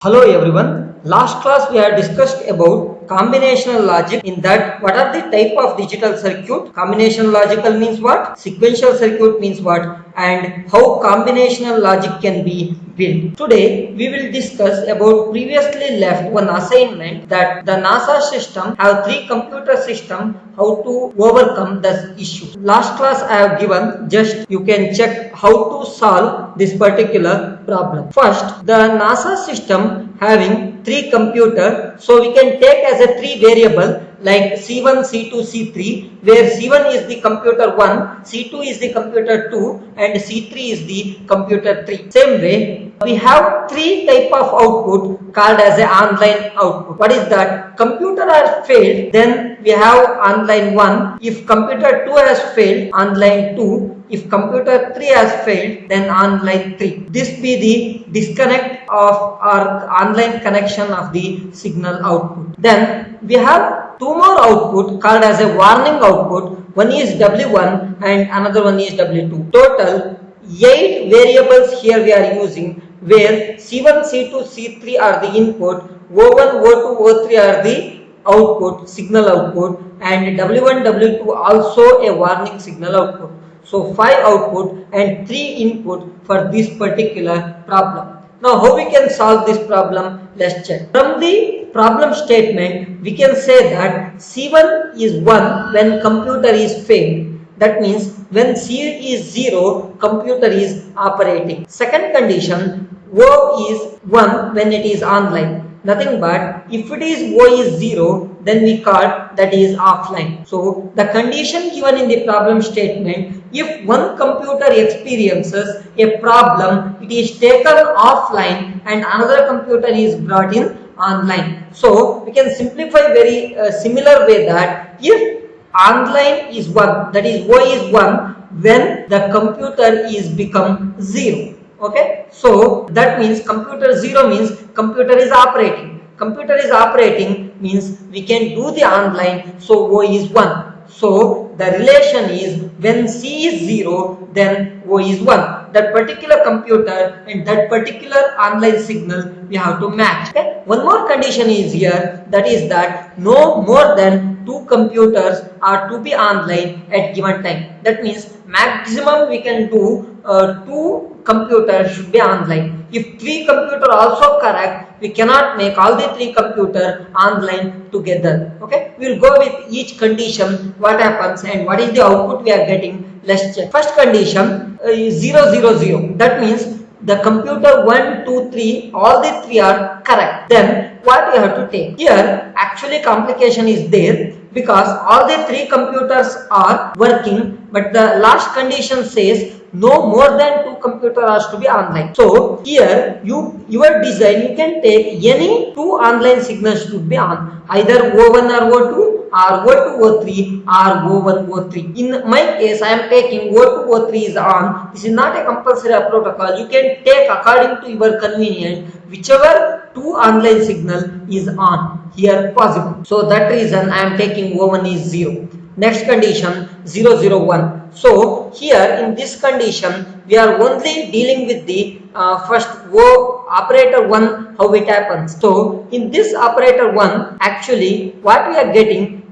Hello everyone. Last class we have discussed about combinational logic. In that, what are the type of digital circuit? Combinational logical means what? Sequential circuit means what? And how combinational logic can be built. Today we will discuss about previously left one assignment that the NASA system have 3 computer system, how to overcome this issue. Last class I have given, just you can check how to solve this particular problem. First, the NASA system having 3 computer, so we can take as a 3 variable like C1, C2, C3, where C1 is the computer 1, C2 is the computer 2 and C3 is the computer 3. Same way, we have 3 type of output called as a online output. What is that? Computer has failed, then we have online 1. If computer 2 has failed, online 2. If computer 3 has failed, then online 3. This be the disconnect of our online connection of the signal output. Then we have 2 more output called as a warning output. One is W1 and another one is W2. Total 8 variables here we are using, where C1, C2, C3 are the input, O1, O2, O3 are the output, signal output, and W1, W2 also a warning signal output. So 5 output and 3 input for this particular problem. Now how we can solve this problem? Let's check. From the problem statement, we can say that C1 is 1 when computer is failed. That means when C is 0, computer is operating. Second condition, O is 1 when it is online. Nothing but if it is O is 0, then we call that is offline. So the condition given in the problem statement, if one computer experiences a problem, it is taken offline and another computer is brought in online. So we can simplify very similar way that if online is 1, that is O is 1, when the computer is become 0. Okay, so that means computer 0 means computer is operating. Computer is operating means we can do the online, so O is 1. So the relation is when C is 0, then O is 1. That particular computer and that particular online signal we have to match. Okay? One more condition is here, that is that no more than 2 computers are to be online at given time. That means maximum we can do 2 computers should be online. If 3 computer also correct, we cannot make all the 3 computer online together. Okay, we will go with each condition, what happens and what is the output we are getting. Let's check. First condition is 0, 0, 0. That means the computer 1, 2, 3, all the 3 are correct. Then what we have to take? Here actually complication is there, because all the 3 computers are working, but the last condition says no more than 2 computers has to be online. So here your design, you can take any 2 online signals should be on, either O1 or O2 or O2 O3 or O1 O3. In my case I am taking O2 O3 is on. This is not a compulsory protocol. You can take according to your convenience whichever 2 online signal is on here possible. So that reason I am taking O1 is 0. Next condition 0, 0, 1. So here in this condition we are only dealing with the first O operator 1, how it happens. So in this operator 1, actually what we are getting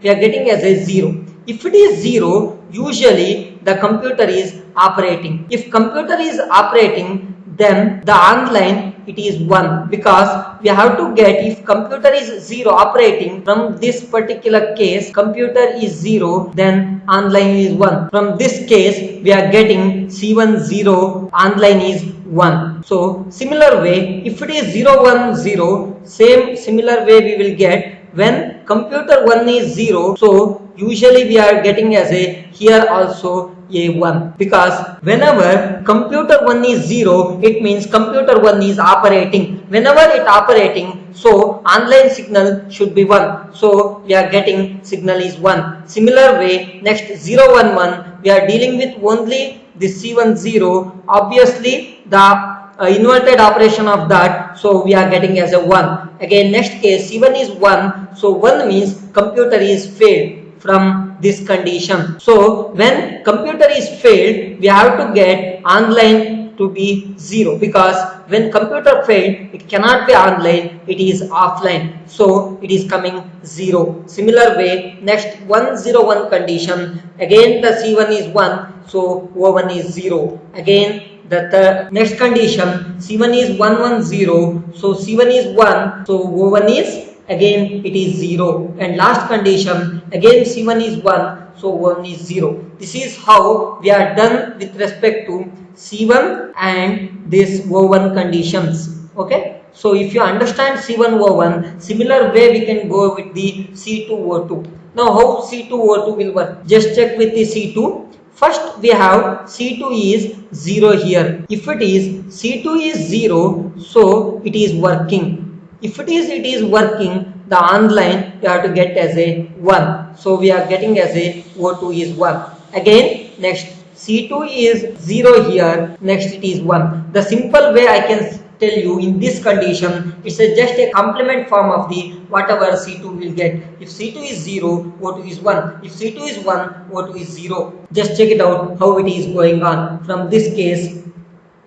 as a 0. If it is 0, usually the computer is operating. If computer is operating, then the online it is 1, because we have to get, if computer is 0 operating, from this particular case computer is 0, then online is 1. From this case we are getting C1 0, online is 1. So similar way, if it is 0, 1, 0, same similar way we will get when computer 1 is 0. So usually we are getting as a here also A1, because whenever computer 1 is 0, it means computer 1 is operating. Whenever it operating, so online signal should be 1. So we are getting signal is 1. Similar way, next 0, 1, 1, we are dealing with only the C1 0. Obviously the inverted operation of that, so we are getting as a 1. Again next case C1 is 1, so 1 means computer is failed from this condition. So when computer is failed, we have to get online to be 0 because when computer failed, it cannot be online, it is offline. So it is coming 0. Similar way, next 101 condition, again the C1 is 1, so O1 is 0. Again the next condition, C1 is 110, so C1 is 1, so O1 is, again it is 0. And last condition, again C1 is 1, so 1 is 0. This is how we are done with respect to C1 and this O1 conditions. Okay. So if you understand C1 O1, similar way we can go with the C2 O2. Now how C2 O2 will work? Just check with the C2. First we have C2 is 0 here. If it is C2 is 0, so it is working. If it is working, the online you have to get as a 1. So we are getting as a O2 is 1. Again, next C2 is 0 here, next it is 1. The simple way I can tell you in this condition, it's just a complement form of the whatever C2 will get. If C2 is 0, O2 is 1. If C2 is 1, O2 is 0. Just check it out how it is going on. From this case,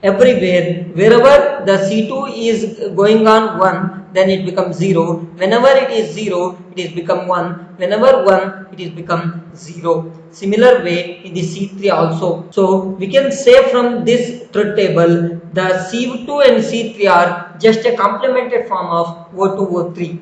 everywhere, wherever the C2 is going on 1, then it becomes 0. Whenever it is 0, it is become 1. Whenever 1, it is become 0. Similar way in the C3 also. So we can say from this truth table, the C2 and C3 are just a complemented form of O2 O3.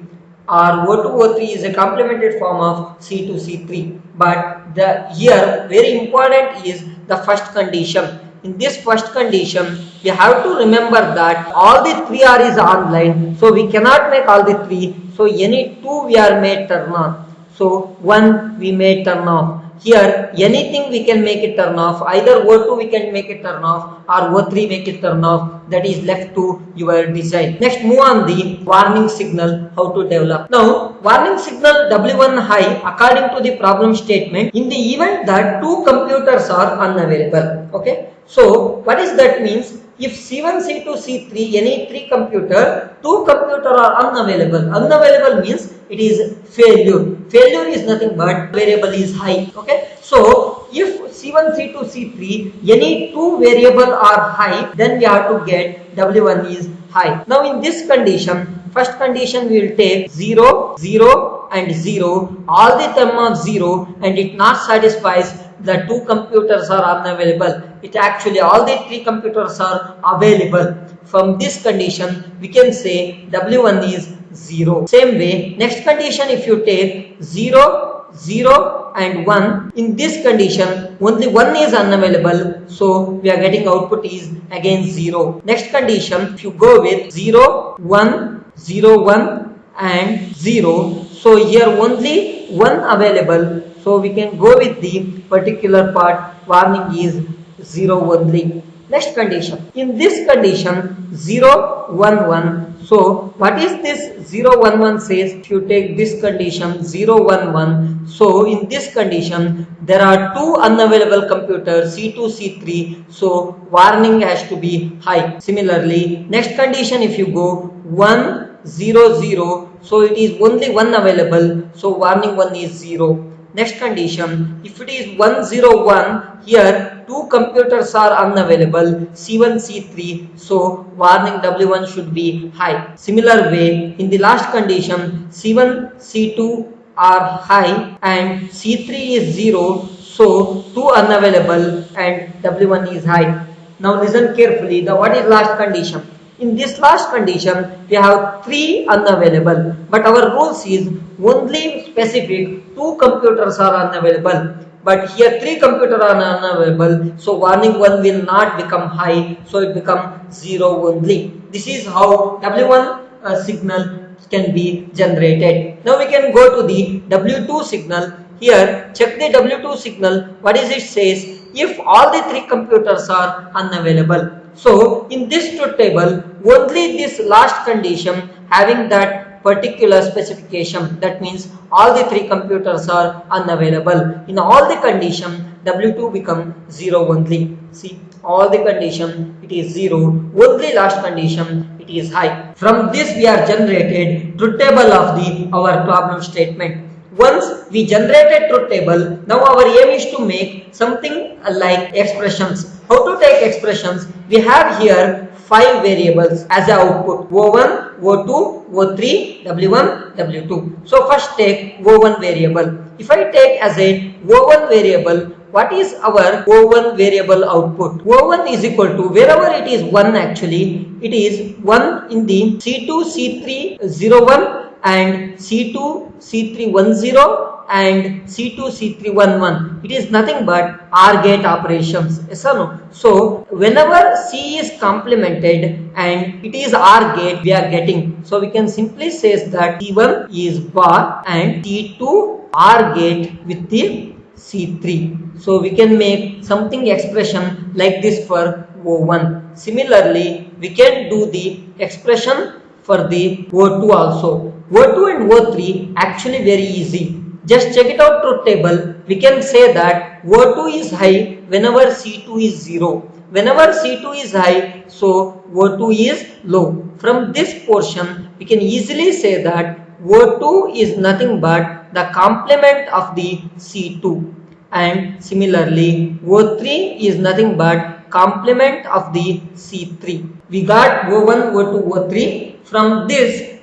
Or O2 O3 is a complemented form of C2 C3. But here very important is the first condition. In this first condition, we have to remember that all the 3 are is online, so we cannot make all the 3. So any 2 we are made turn on. So 1 we may turn off. Here anything we can make it turn off. Either O2 we can make it turn off or O3 make it turn off. That is left to your design. Next, move on the warning signal, how to develop. Now warning signal W1 high according to the problem statement in the event that 2 computers are unavailable. Okay. So what is that means? If C1, C2, C3, any 3 computer, 2 computer are unavailable. Unavailable means it is failure. Failure is nothing but variable is high. Okay. So if C1, C2, C3, any 2 variable are high, then we have to get W1 is high. Now in this condition, first condition we will take 0, 0 and 0, all the term of 0, and it not satisfies the 2 computers are unavailable. It actually all the 3 computers are available. From this condition we can say W1 is 0. Same way, next condition if you take 0, 0 and 1, in this condition only 1 is unavailable, so we are getting output is again 0. Next condition, if you go with 0, 1, 0, 1 and 0, so here only 1 available, so we can go with the particular part, warning is 0 only. Next condition, in this condition 0, 1, 1, so what is this 0, 1, 1 says? If you take this condition 0, 1, 1, so in this condition there are 2 unavailable computers C2, C3, so warning has to be high. Similarly, next condition if you go 1, 0, 0, so it is only 1 available, so warning 1 is 0. Next condition, if it is 1, 0, 1, here 2 computers are unavailable, C1, C3, so warning W1 should be high. Similar way, in the last condition, C1, C2 are high and C3 is 0, so 2 unavailable and W1 is high. Now listen carefully, what is last condition? In this last condition, we have 3 unavailable, but our rules is only specific 2 computers are unavailable. But here 3 computers are unavailable, so warning 1 will not become high, so it becomes 0 only. This is how W1 signal can be generated. Now we can go to the W2 signal. Here, check the W2 signal. What is it says? If all the 3 computers are unavailable. So in this truth table, only this last condition having that particular specification, that means all the 3 computers are unavailable. In all the condition, W2 become 0 only. See, all the condition it is 0, only last condition it is high. From this we are generated truth table of our problem statement. Once we generated truth table, now our aim is to make something like expressions. How to take expressions? We have here 5 variables as a output: O1, O2, O3, W1, W2. So first take O1 variable. If I take as a O1 variable, what is our O1 variable output? O1 is equal to, wherever it is 1 actually, it is 1 in the C2, C301 and C2, C310 and C2, C311. It is nothing but OR gate operations. Yes or no? So whenever C is complemented and it is OR gate we are getting. So we can simply say that C1 is bar and C2 OR gate with the C3. So we can make something expression like this for O1. Similarly, we can do the expression for the O2 also. O2 and O3 actually very easy. Just check it out truth table. We can say that O2 is high whenever C2 is 0. Whenever C2 is high, so O2 is low. From this portion, we can easily say that O2 is nothing but the complement of the C2. And similarly, O3 is nothing but complement of the C3. We got O1, O2, O3. From this,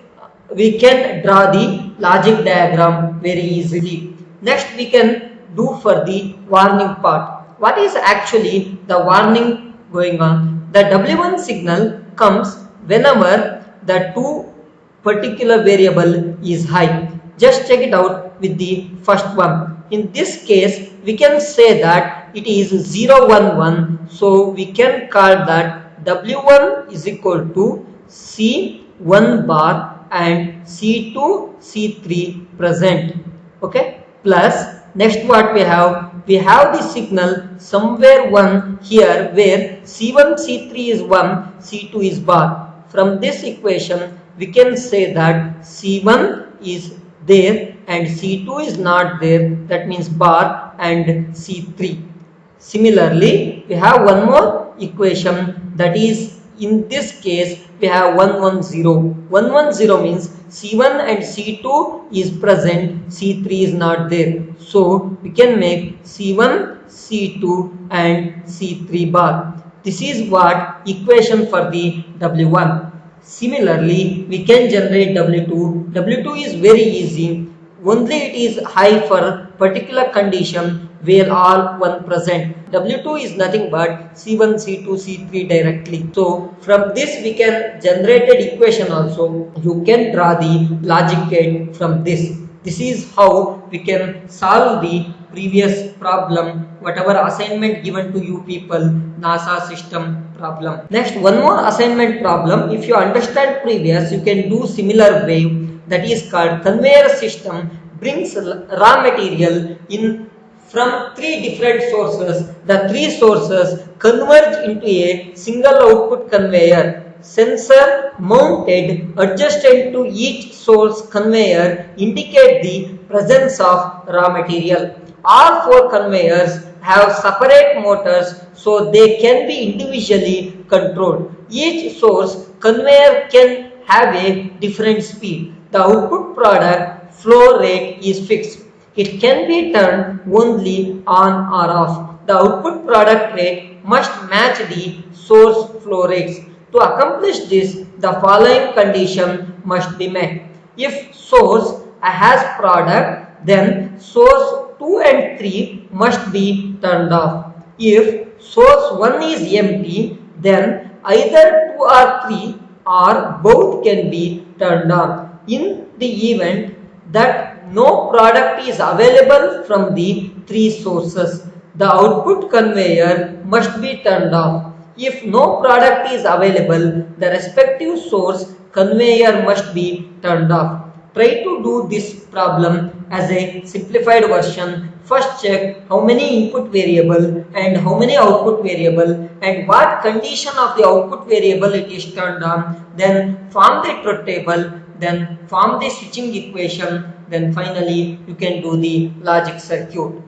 we can draw the logic diagram very easily. Next, we can do for the warning part. What is actually the warning going on? The W1 signal comes whenever the two particular variable is high. Just check it out with the first one. In this case, we can say that it is 011. So we can call that W1 is equal to C1 bar and C2, C3 present. Okay. Plus, next what we have the signal somewhere 1 here where C1, C3 is 1, C2 is bar. From this equation, we can say that C1 is there and C2 is not there, that means bar, and C3. Similarly, we have one more equation, that is in this case we have 110. 110 means C1 and C2 is present, C3 is not there. So we can make C1, C2 and C3 bar. This is what equation for the W1. Similarly, we can generate W2. W2 is very easy. Only it is high for particular condition where all 1 present. W2 is nothing but C1, C2, C3 directly. So from this we can generate an equation also. You can draw the logic gate from this. This is how we can solve the previous problem, whatever assignment given to you people, NASA system problem. Next, one more assignment problem. If you understand previous, you can do similar way. That is called conveyor system brings raw material in from 3 different sources. The 3 sources converge into a single output conveyor. Sensor mounted adjacent to each source conveyor indicate the presence of raw material. All 4 conveyors have separate motors so they can be individually controlled. Each source conveyor can have a different speed. The output product flow rate is fixed. It can be turned only on or off. The output product rate must match the source flow rates. To accomplish this, the following condition must be met. If source has product, then source 2 and 3 must be turned off. If source 1 is empty, then either 2 or 3 or both can be turned on. In the event that no product is available from the 3 sources, the output conveyor must be turned off. If no product is available, the respective source conveyor must be turned off. Try to do this problem as a simplified version. First check how many input variable and how many output variable and what condition of the output variable it is turned on. Then form the truth table. Then form the switching equation. Then finally you can do the logic circuit.